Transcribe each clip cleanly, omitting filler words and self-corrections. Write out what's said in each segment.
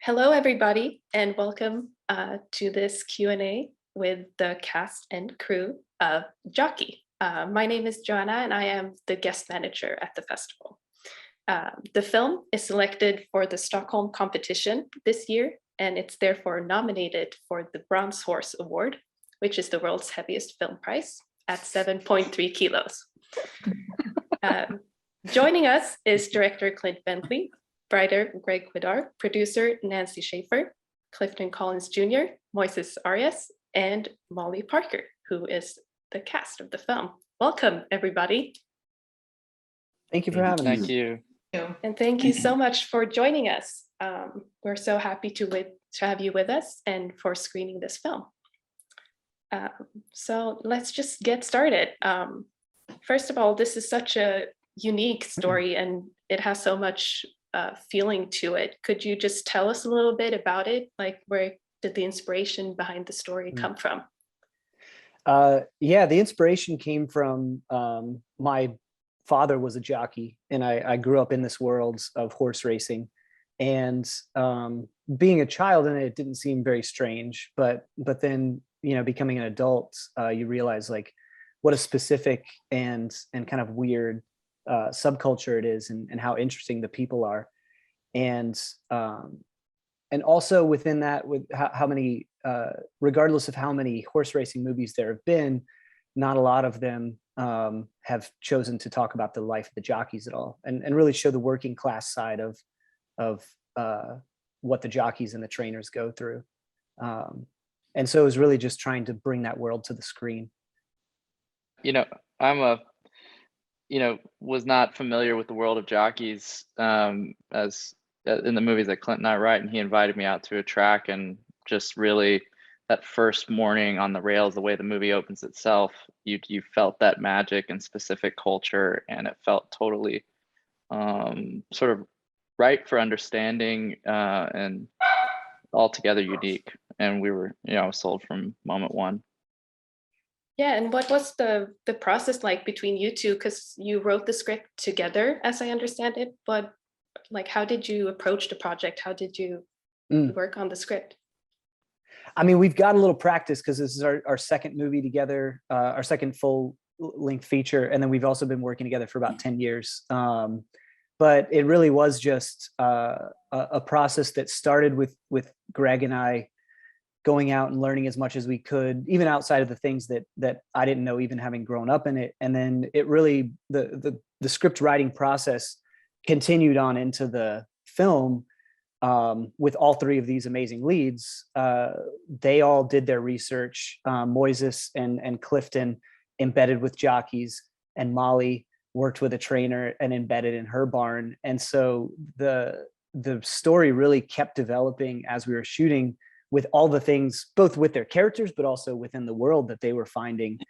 Hello, everybody, and welcome to this Q&A with the cast and crew of Jockey. My name is Joanna, and I am the guest manager at the festival. The film is selected for the Stockholm competition this year, and it's therefore nominated for the Bronze Horse Award, which is the world's heaviest film prize at 7.3 kilos. Joining us is director Clint Bentley, writer Greg Kwedar, producer Nancy Schafer, Clifton Collins Jr, Moises Arias, and Molly Parker, who is the cast of the film. Welcome, everybody. Thank you for having us. Thank you. And thank you so much for joining us. We're so happy to have you with us and for screening this film. So let's just get started. First of all, this is such a unique story and it has so much feeling to it. Could you just tell us a little bit about it? Like, where did the inspiration behind the story come from? Yeah, the inspiration came from my father was a jockey, and I grew up in this world of horse racing. And being a child in it didn't seem very strange, but then, you know, becoming an adult, you realize like what a specific and kind of weird subculture it is, and how interesting the people are. And also within that, with how many, regardless of how many horse racing movies there have been, not a lot of them have chosen to talk about the life of the jockeys at all, and really show the working class side of what the jockeys and the trainers go through. And so it was really just trying to bring that world to the screen. You know, was not familiar with the world of jockeys as in the movies that Clint and I write, and he invited me out to a track, and just really that first morning on the rails, the way the movie opens itself, you felt that magic and specific culture, and it felt totally sort of right for understanding and altogether unique. And we were, sold from moment one. Yeah, and what was the process like between you two? Because you wrote the script together, as I understand it, but like, how did you approach the project? How did you work on the script? I mean, we've got a little practice because this is our second movie together, our second full-length feature, and then we've also been working together for about 10 years. But it really was just a process that started with Greg and I going out and learning as much as we could, even outside of the things that I didn't know, even having grown up in it. And then it really, the script writing process continued on into the film with all three of these amazing leads. They all did their research. Moises and Clifton embedded with jockeys, and Molly worked with a trainer and embedded in her barn. And so the story really kept developing as we were shooting, with all the things, both with their characters, but also within the world that they were finding,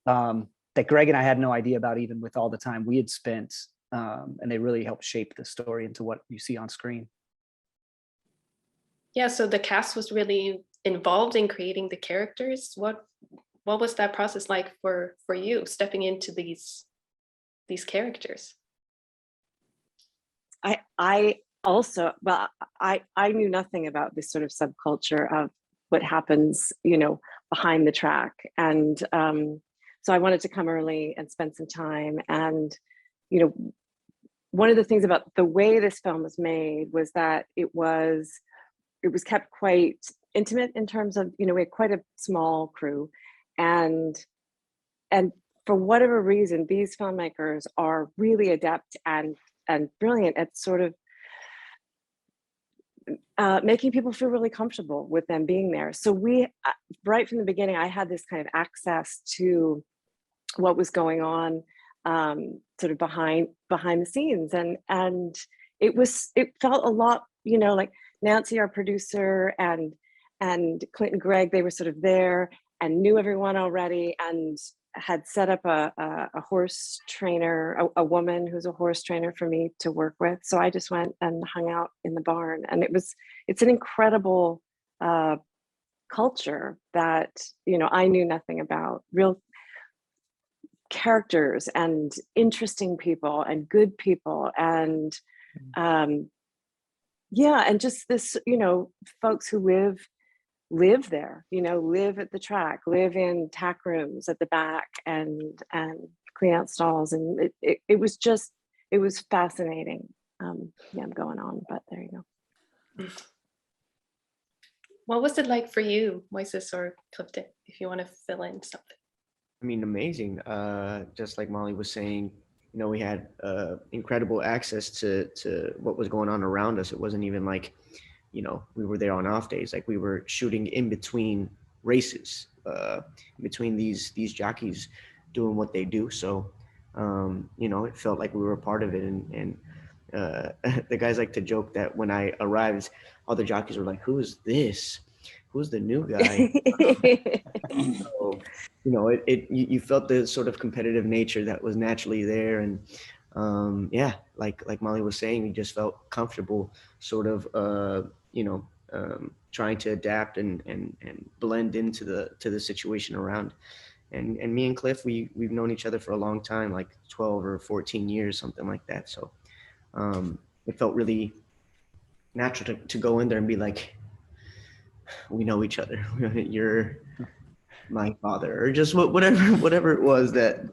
that Greg and I had no idea about, even with all the time we had spent. And they really helped shape the story into what you see on screen. Yeah, so the cast was really involved in creating the characters. What was that process like for you, stepping into these characters? I also, well, I knew nothing about this sort of subculture of what happens, behind the track. And so I wanted to come early and spend some time. And, one of the things about the way this film was made was that it was kept quite intimate in terms of, we had quite a small crew. And for whatever reason, these filmmakers are really adept and brilliant at sort of making people feel really comfortable with them being there. So we, right from the beginning, I had this kind of access to what was going on, sort of behind the scenes, and it felt a lot, like Nancy, our producer, and Clint and Greg, they were sort of there and knew everyone already, and had set up a horse trainer, a woman who's a horse trainer for me to work with. So I just went and hung out in the barn, and it's an incredible culture that, I knew nothing about. Real characters and interesting people and good people, and yeah, and just this, you know, folks who live there, you know, live at the track, live in tack rooms at the back, and clean out stalls, and it was just, it was fascinating. Yeah, I'm going on, but there you go. What was it like for you, Moises or Clifton, if you want to fill in something? I mean, amazing. Just like Molly was saying, you know, we had incredible access to what was going on around us. It wasn't even like, you know, we were there on off days. Like we were shooting in between races, between these jockeys doing what they do. So, you know, it felt like we were a part of it. And the guys like to joke that when I arrived, all the jockeys were like, "Who is this? Who's the new guy?" So, you know, you felt the sort of competitive nature that was naturally there, and yeah, like Molly was saying, we just felt comfortable, sort of, you know, trying to adapt and blend into the situation around. And me and Cliff, we've known each other for a long time, like 12 or 14 years, something like that. So it felt really natural to go in there and be like, we know each other. You're my father, or just whatever it was that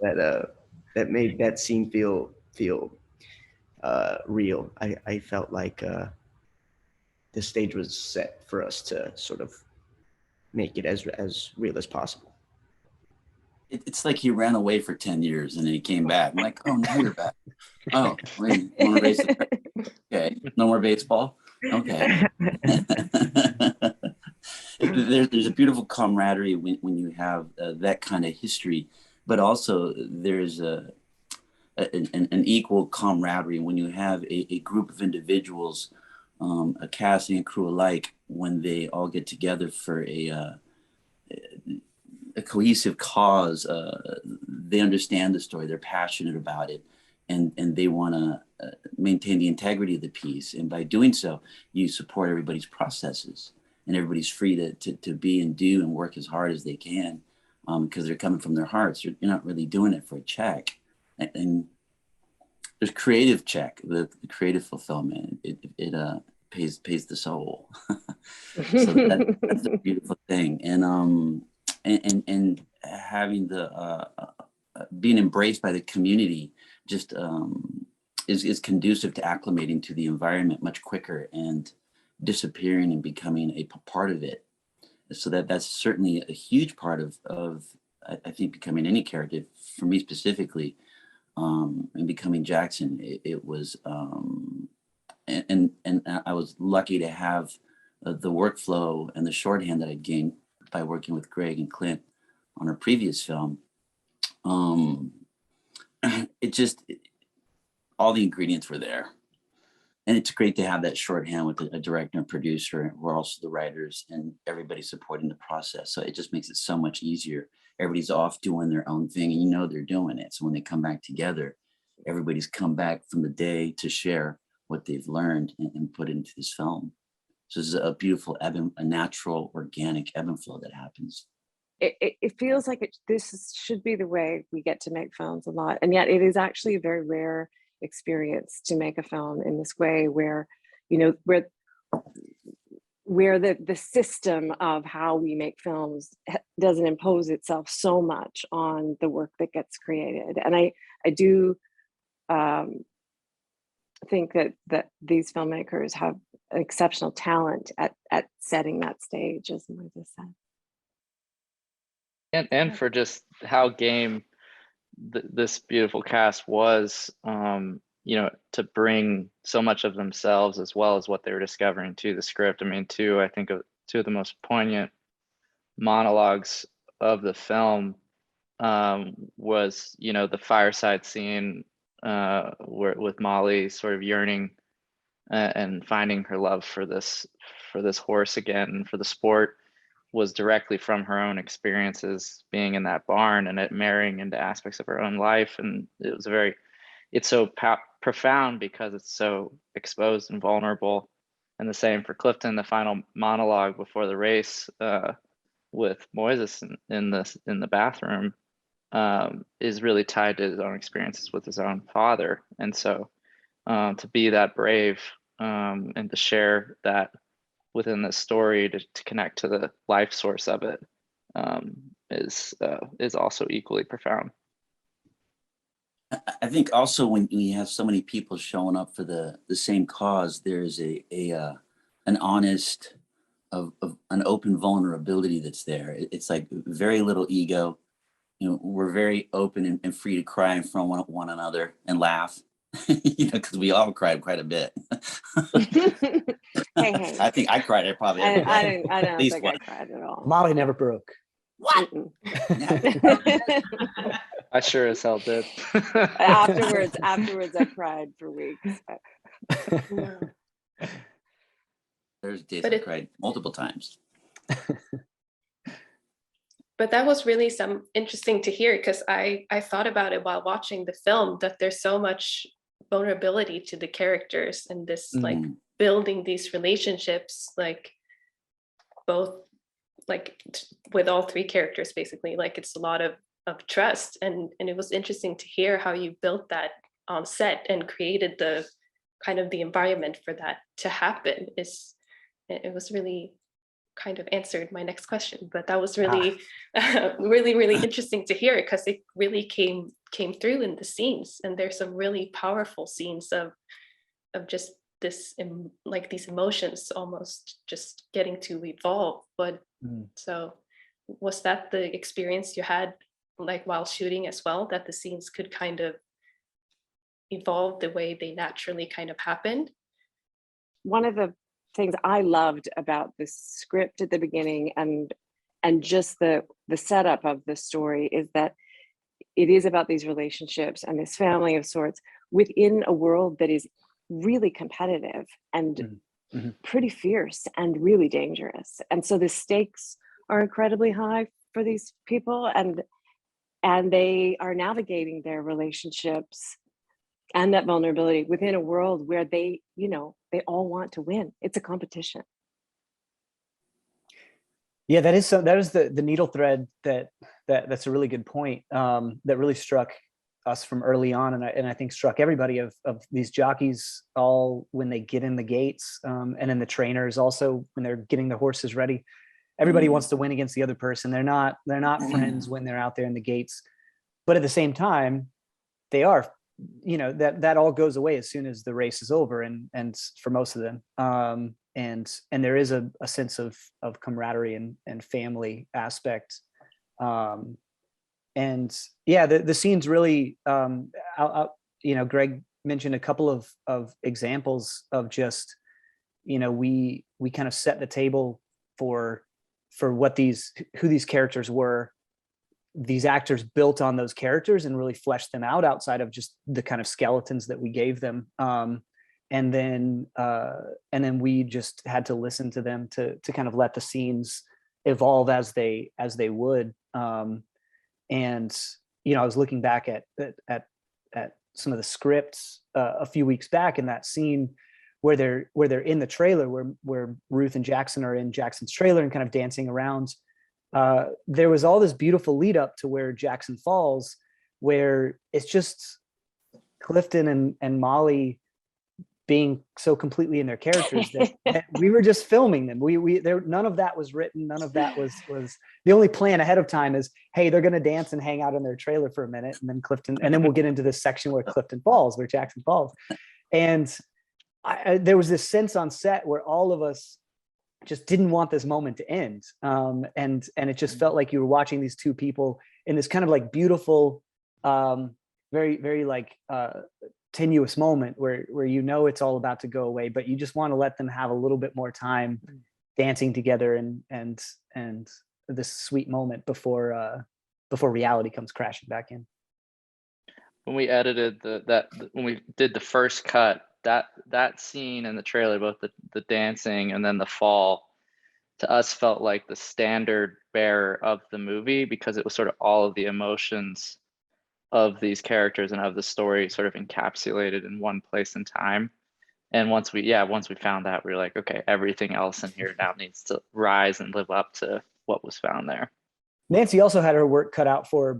made that scene feel real. I felt like the stage was set for us to sort of make it as real as possible. It's like he ran away for 10 years and then he came back. I'm like, oh, now you're back. Oh, wait, want to race the okay, no more baseball. Okay. There's a beautiful camaraderie when you have that kind of history, but also there's an equal camaraderie when you have a group of individuals, a cast and crew alike, when they all get together for a cohesive cause. They understand the story, they're passionate about it, and they want to maintain the integrity of the piece. And by doing so, you support everybody's processes, and everybody's free to be and do and work as hard as they can, because they're coming from their hearts. You're not really doing it for a check. And there's creative check, the creative fulfillment. It pays the soul. So that's a beautiful thing. And having the being embraced by the community just is conducive to acclimating to the environment much quicker and disappearing and becoming a part of it. So that's certainly a huge part of I think becoming any character. For me specifically, and becoming Jackson, it was and I was lucky to have the workflow and the shorthand that I gained by working with Greg and Clint on our previous film. All the ingredients were there. And it's great to have that shorthand with a director and producer who are also the writers, and everybody supporting the process. So it just makes it so much easier. Everybody's off doing their own thing, and you know they're doing it. So when they come back together, everybody's come back from the day to share what they've learned and put into this film. So this is a beautiful a natural, organic ebb and flow that happens. It feels like this should be the way we get to make films a lot, and yet it is actually a very rare experience to make a film in this way, where, you know, where the system of how we make films doesn't impose itself so much on the work that gets created. And I do think that these filmmakers have exceptional talent at setting that stage, as Moises said. And for just how game this beautiful cast was, you know, to bring so much of themselves as well as what they were discovering to the script. I mean, I think of two of the most poignant monologues of the film was, you know, the fireside scene where with Molly sort of yearning and finding her love for this horse again, and for the sport, was directly from her own experiences being in that barn, and it marrying into aspects of her own life. And it's so profound because it's so exposed and vulnerable. And the same for Clifton, the final monologue before the race with Moises in the bathroom is really tied to his own experiences with his own father. And so to be that brave and to share that within the story to connect to the life source of it is also equally profound. I think also when you have so many people showing up for the same cause, there's an honest of an open vulnerability that's there. It's like very little ego. We're very open and free to cry in front of one another and laugh, because we all cried quite a bit. Hey. I think I cried. I probably I don't think I cried at all. Molly never broke. What? I sure as hell did. afterwards I cried for weeks. There's days I cried multiple times. But that was really some interesting to hear, because I thought about it while watching the film, that there's so much vulnerability to the characters and this like building these relationships, like both like with all three characters, basically, like it's a lot of trust. And it was interesting to hear how you built that on set and created the kind of the environment for that to happen. It was really kind of answered my next question, but that was really really interesting to hear, because it really came through in the scenes. And there's some really powerful scenes of just this like these emotions almost just getting to evolve. But so was that the experience you had like while shooting as well, that the scenes could kind of evolve the way they naturally kind of happened? One of the things I loved about the script at the beginning and just the setup of the story is that it is about these relationships and this family of sorts within a world that is really competitive and pretty fierce and really dangerous. And so the stakes are incredibly high for these people, and they are navigating their relationships and that vulnerability within a world where they all want to win. It's a competition. Yeah, that is the needle thread that's a really good point, that really struck us from early on, and I think struck everybody of these jockeys all when they get in the gates, and then the trainers also when they're getting the horses ready. Everybody wants to win against the other person. They're not friends when they're out there in the gates, but at the same time, they are. That all goes away as soon as the race is over, and for most of them, and there is a sense of camaraderie and family aspect, and yeah, the scenes really, Greg mentioned a couple of examples of just, we kind of set the table for who these characters were. These actors built on those characters and really fleshed them out outside of just the kind of skeletons that we gave them. And then we just had to listen to them to kind of let the scenes evolve as they would. And, I was looking back at some of the scripts a few weeks back, in that scene where they're in the trailer, where Ruth and Jackson are in Jackson's trailer and kind of dancing around. There was all this beautiful lead up to where Jackson falls, where it's just Clifton and Molly being so completely in their characters that we were just filming them. None of that was written. None of that was the only plan ahead of time is, hey, they're going to dance and hang out in their trailer for a minute. And then we'll get into this section where where Jackson falls. And there was this sense on set where all of us just didn't want this moment to end. And it just felt like you were watching these two people in this kind of like beautiful, very, very like tenuous moment where it's all about to go away, but you just want to let them have a little bit more time dancing together and this sweet moment before reality comes crashing back in. When we edited when we did the first cut, that scene in the trailer, both the dancing and then the fall, to us felt like the standard bearer of the movie, because it was sort of all of the emotions of these characters and of the story sort of encapsulated in one place and time. And once we found that, we were like, okay, everything else in here now needs to rise and live up to what was found there. Nancy also had her work cut out for her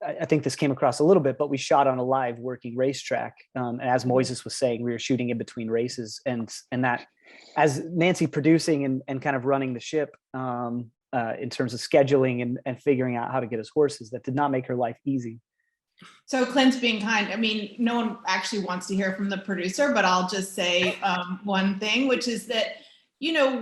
I think this came across a little bit, but we shot on a live working racetrack. And as Moises was saying, we were shooting in between races, and that, as Nancy producing and kind of running the ship in terms of scheduling and figuring out how to get us horses, that did not make her life easy. So Clint's being kind. I mean, no one actually wants to hear from the producer, but I'll just say one thing, which is that, you know,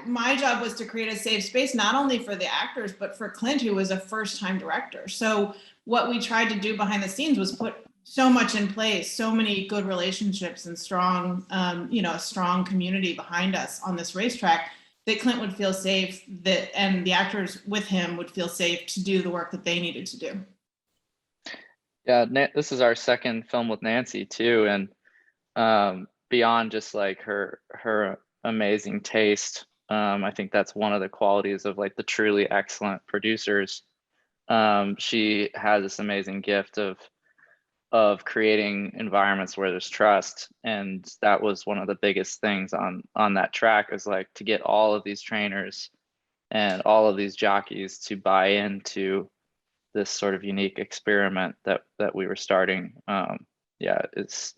my job was to create a safe space, not only for the actors, but for Clint, who was a first-time director. So what we tried to do behind the scenes was put so much in place, so many good relationships and strong, you know, a strong community behind us on this racetrack, that Clint would feel safe, and the actors with him would feel safe to do the work that they needed to do. Yeah, this is our second film with Nancy too, and beyond just like her amazing taste, I think that's one of the qualities of like the truly excellent producers. She has this amazing gift of creating environments where there's trust, and that was one of the biggest things on that track, is like to get all of these trainers and all of these jockeys to buy into this sort of unique experiment that we were starting. Yeah, it's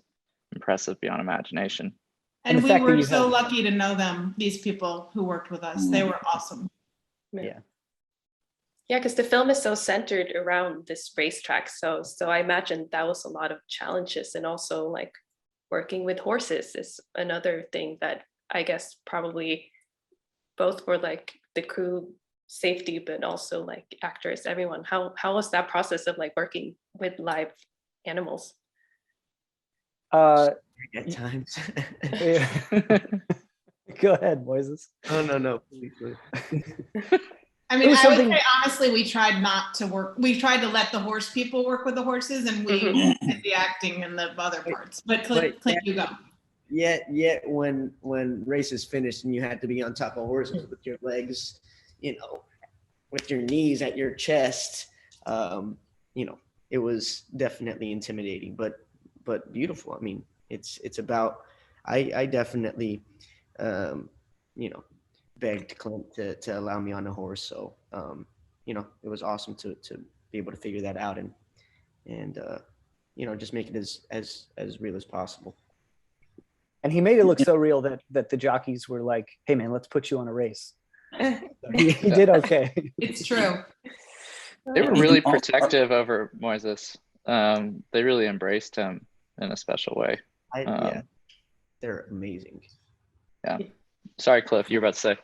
impressive beyond imagination. And we were so lucky to know them, these people who worked with us. They were awesome. Yeah. Yeah, because the film is so centered around this racetrack. So I imagine that was a lot of challenges, and also like working with horses is another thing that I guess probably both for like the crew safety, but also like actors, everyone. How was that process of like working with live animals? At times. Go ahead, Moises. Oh no, please. I mean, I would say honestly, we tried not to work. We tried to let the horse people work with the horses, and we did the acting and the other parts. But Clint, you go. Yet when races finished and you had to be on top of horses with your legs, you know, with your knees at your chest, you know, it was definitely intimidating, but beautiful. I mean, it's about, I definitely, you know, begged Clint to allow me on the horse. So, you know, it was awesome to be able to figure that out and you know, just make it as real as possible. And he made it look so real that the jockeys were like, "Hey man, let's put you on a race." So he did okay. It's true. They were really protective over Moises. They really embraced him in a special way. Yeah, they're amazing. Yeah. Sorry, Cliff, you were about to say.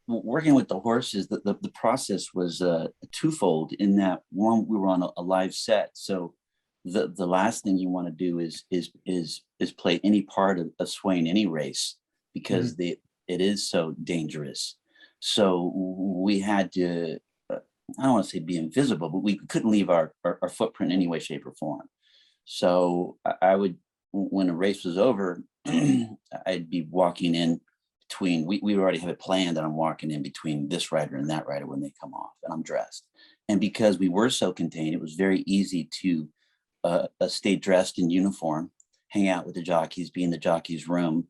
Working with the horses, the process was twofold. In that, one, we were on a live set, so the last thing you want to do is play any part of swaying any race, because it is so dangerous. So we had to, I don't want to say be invisible, but we couldn't leave our footprint in any way, shape, or form. So I would, when a race was over, I'd be walking in between, we already have it planned that I'm walking in between this rider and that rider when they come off, and I'm dressed. And because we were so contained, it was very easy to stay dressed in uniform, hang out with the jockeys, be in the jockey's room,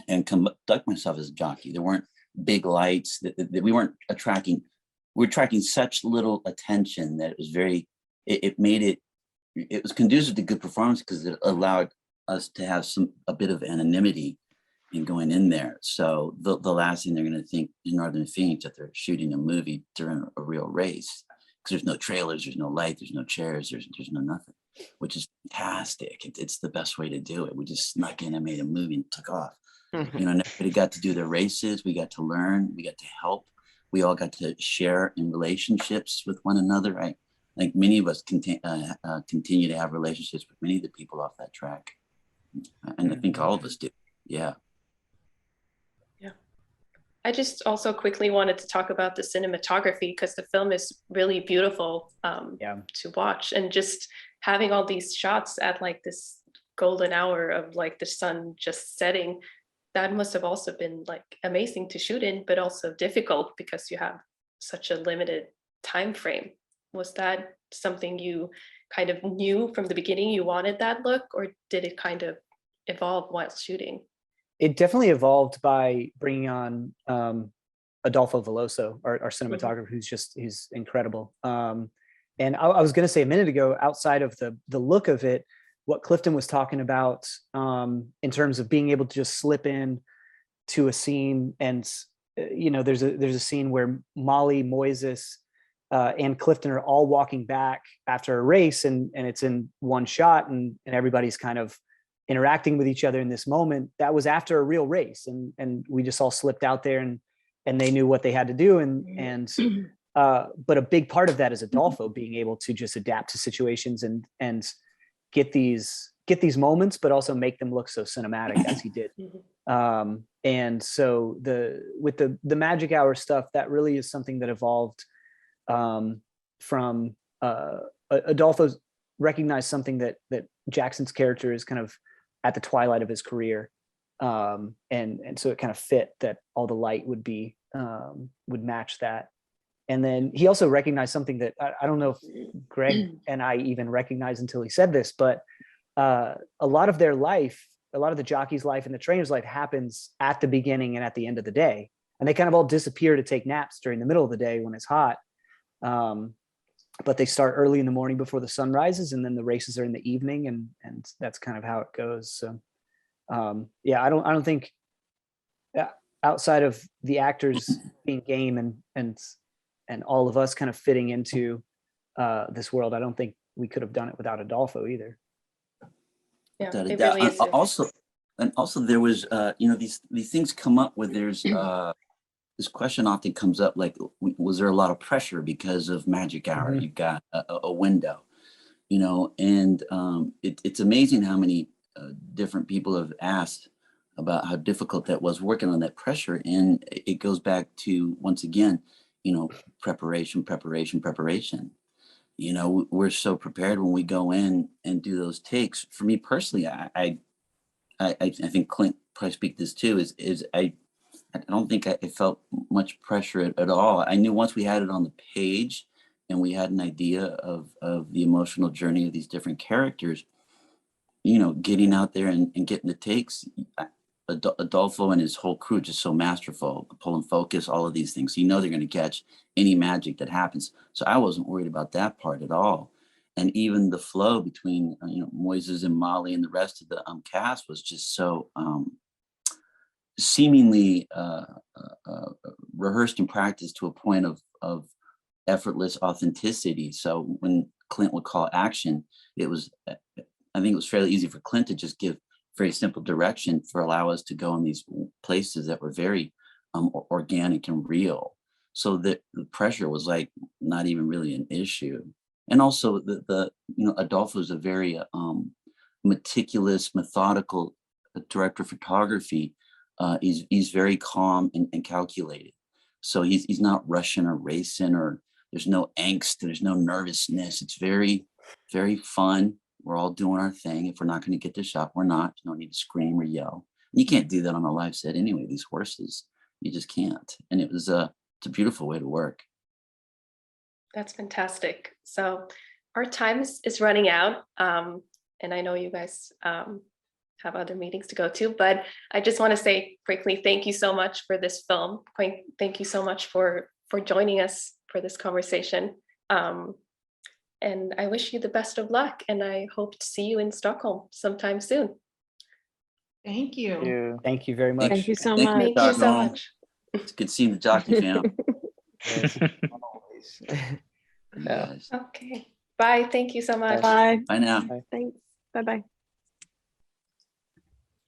and conduct myself as a jockey. There weren't big lights that we weren't attracting. We were attracting such little attention that it was very, it made it was conducive to good performance, because it allowed us to have a bit of anonymity in going in there. So the last thing they're going to think in Northern Phoenix, that they're shooting a movie during a real race, because there's no trailers, there's no light, there's no chairs, there's no nothing, which is fantastic. It's the best way to do it. We just snuck in and made a movie and took off. You know, everybody got to do their races. We got to learn. We got to help. We all got to share in relationships with one another. I think many of us continue to have relationships with many of the people off that track, and I think all of us do. Yeah. Yeah. I just also quickly wanted to talk about the cinematography, because the film is really beautiful to watch, and just having all these shots at like this golden hour of like the sun just setting, that must have also been like amazing to shoot in, but also difficult because you have such a limited time frame. Was that something you kind of knew from the beginning you wanted that look, or did it kind of evolve while shooting? It definitely evolved by bringing on Adolfo Veloso, our cinematographer, who's incredible. And I was going to say a minute ago, outside of the look of it, what Clifton was talking about in terms of being able to just slip in to a scene, and there's a scene where Molly, Moises, and Clifton are all walking back after a race, and it's in one shot, and everybody's kind of interacting with each other in this moment. That was after a real race, and we just all slipped out there, and they knew what they had to do, but a big part of that is Adolfo being able to just adapt to situations and get these moments, but also make them look so cinematic as he did. And so with the magic hour stuff, that really is something that evolved from Adolfo recognized something that Jackson's character is kind of at the twilight of his career. And so it kind of fit that all the light would match that. And then he also recognized something that I don't know if Greg and I even recognized until he said this, but a lot of their life, a lot of the jockey's life and the trainer's life happens at the beginning and at the end of the day. And they kind of all disappear to take naps during the middle of the day when it's hot. But they start early in the morning before the sun rises, and then the races are in the evening, and that's kind of how it goes. So I don't think outside of the actors being game and all of us kind of fitting into this world, I don't think we could have done it without Adolfo either. Yeah, Without a it doubt. really is. Also there was these things come up where there's this question often comes up, like, was there a lot of pressure because of magic hour? You've got a window, and it's amazing how many different people have asked about how difficult that was working on that pressure. And it goes back to, once again, preparation. We're so prepared when we go in and do those takes. For me personally, I think Clint probably speak this too, is I don't think I felt much pressure at all. I knew once we had it on the page and we had an idea of the emotional journey of these different characters, getting out there and getting the takes, Adolfo and his whole crew just so masterful, pull and focus, all of these things. They're going to catch any magic that happens. So I wasn't worried about that part at all. And even the flow between, Moises and Molly and the rest of the cast was just so seemingly rehearsed and practiced to a point of effortless authenticity. So when Clint would call action, I think it was fairly easy for Clint to just give very simple direction for allow us to go in these places that were very organic and real. So that the pressure was like not even really an issue. And also the Adolfo is a very meticulous, methodical director of photography. He's very calm and calculated. So he's not rushing or racing, or there's no angst, there's no nervousness. It's very, very fun. We're all doing our thing. If we're not going to get the shot, we're not. You don't need to scream or yell. You can't do that on a live set anyway. These horses, you just can't. And it's a beautiful way to work. That's fantastic. So our time is running out. And I know you guys have other meetings to go to, but I just want to say quickly, thank you so much for this film. Thank you so much for joining us for this conversation. And I wish you the best of luck, and I hope to see you in Stockholm sometime soon. Thank you. Thank you very much. Thank you so Thank much. Thank you so much. It's good seeing the Jockey fam. Yes, always. Yes. Okay. Bye. Thank you so much. Bye. Bye now. Thanks. Bye-bye.